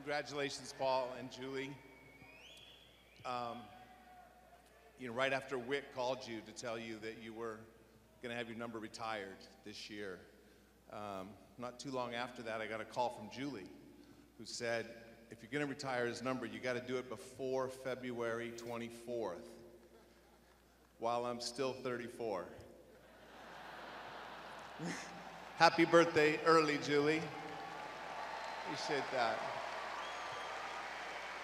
Congratulations, Paul and Julie. Right after Wick called you to tell you that you were going to have your number retired this year, not too long after that, I got a call from Julie, who said, if you're going to retire his number, you got to do it before February 24th, while I'm still 34. Happy birthday early, Julie. Appreciate that.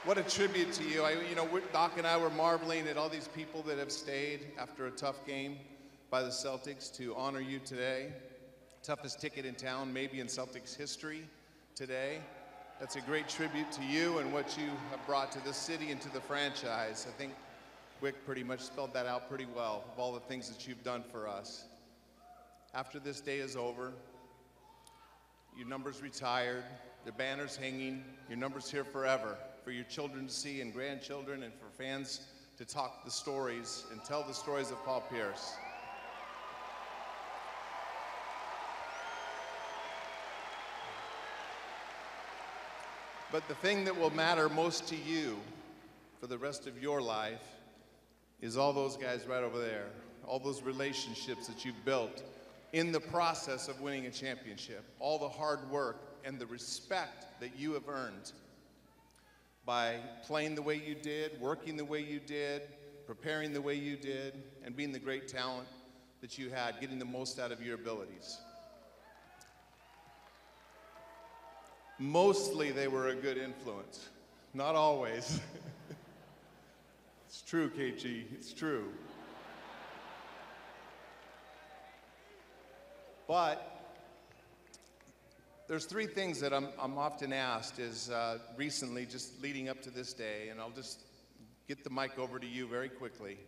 What a tribute to you. Doc and I were marveling at all these people that have stayed after a tough game by the Celtics to honor you today. Toughest ticket in town, maybe in Celtics history today. That's a great tribute to you and what you have brought to this city and to the franchise. I think Wick pretty much spelled that out pretty well, of all the things that you've done for us. After this day is over, your number's retired, the banner's hanging, your number's here forever for your children to see and grandchildren and for fans to talk the stories and tell the stories of Paul Pierce. But the thing that will matter most to you for the rest of your life is all those guys right over there, all those relationships that you've built in the process of winning a championship, all the hard work and the respect that you have earned by playing the way you did, working the way you did, preparing the way you did, and being the great talent that you had, getting the most out of your abilities. Mostly they were a good influence, not always. It's true, KG, it's true. But there's three things that I'm often asked is recently, just leading up to this day, and I'll just get the mic over to you very quickly.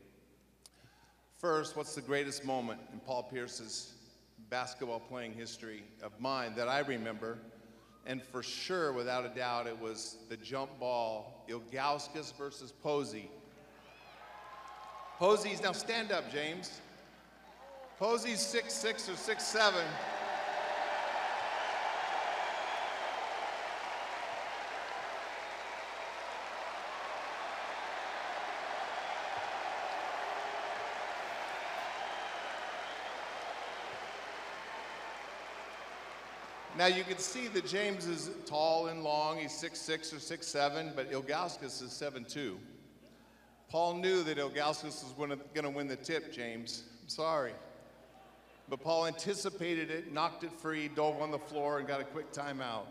First, what's the greatest moment in Paul Pierce's basketball playing history of mine that I remember? And for sure, without a doubt, it was the jump ball, Ilgauskas versus Posey. Posey's, now stand up, James. Posey's 6'6" or 6'7". Now you can see that James is tall and long, he's 6'6" or 6'7", but Ilgauskas is 7'2". Paul knew that Ilgauskas was going to win the tip, James. I'm sorry. But Paul anticipated it, knocked it free, dove on the floor, and got a quick timeout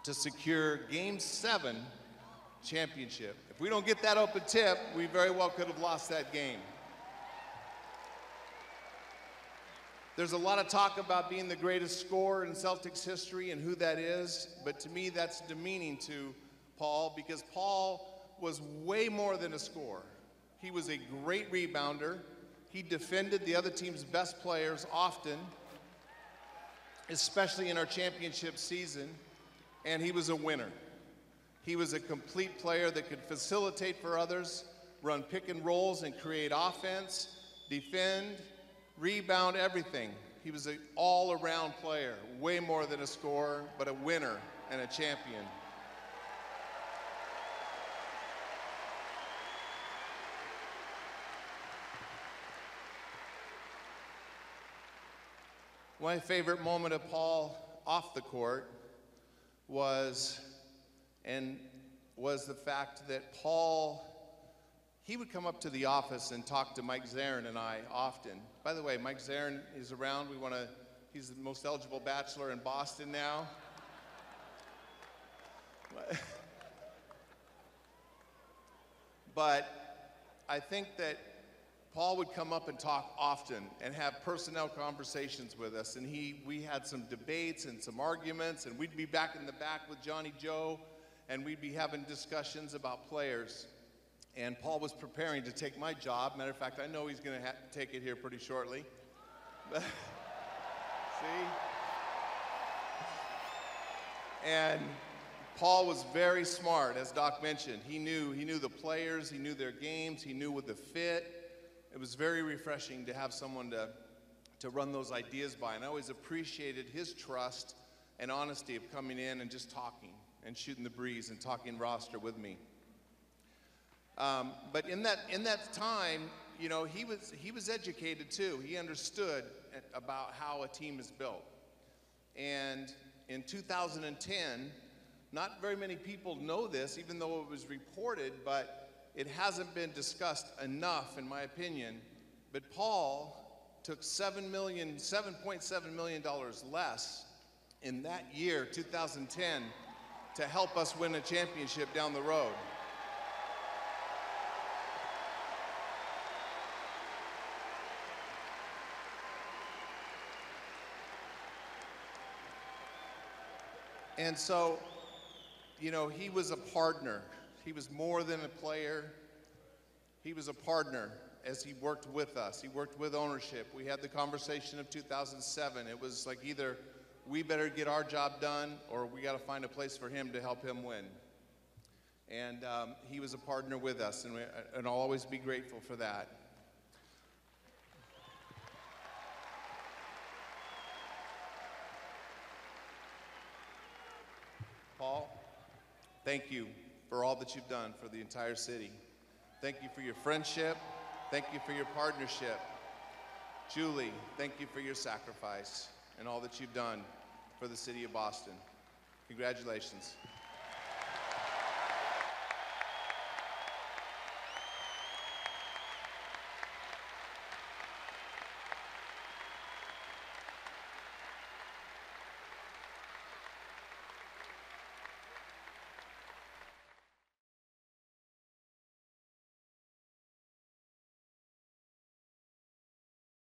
to secure Game 7 championship. If we don't get that open tip, we very well could have lost that game. There's a lot of talk about being the greatest scorer in Celtics history and who that is, but to me that's demeaning to Paul because Paul was way more than a scorer. He was a great rebounder. He defended the other team's best players often, especially in our championship season, and he was a winner. He was a complete player that could facilitate for others, run pick and rolls and create offense, defend, rebound, everything. He was an all-around player, way more than a scorer, but a winner and a champion. My favorite moment of Paul off the court was the fact that Paul, he would come up to the office and talk to Mike Zarin and I often. By the way, Mike Zarin is around. He's the most eligible bachelor in Boston now. But I think that Paul would come up and talk often and have personnel conversations with us. And we had some debates and some arguments, and we'd be back in the back with Johnny Joe, and we'd be having discussions about players. And Paul was preparing to take my job. Matter of fact, I know he's going to take it here pretty shortly. See? And Paul was very smart, as Doc mentioned. He knew the players, he knew their games, he knew what the fit. It was very refreshing to have someone to run those ideas by. And I always appreciated his trust and honesty of coming in and just talking and shooting the breeze and talking roster with me. But in that time, you know, he was educated too. He understood about how a team is built. And in 2010, not very many people know this, even though it was reported, but it hasn't been discussed enough, in my opinion. But Paul took $7.7 million less in that year, 2010, to help us win a championship down the road. And so, you know, he was a partner. He was more than a player. He was a partner as he worked with us. He worked with ownership. We had the conversation of 2007. It was like either we better get our job done or we got to find a place for him to help him win. And he was a partner with us, and I'll always be grateful for that. Paul, thank you for all that you've done for the entire city. Thank you for your friendship. Thank you for your partnership. Julie, thank you for your sacrifice and all that you've done for the city of Boston. Congratulations.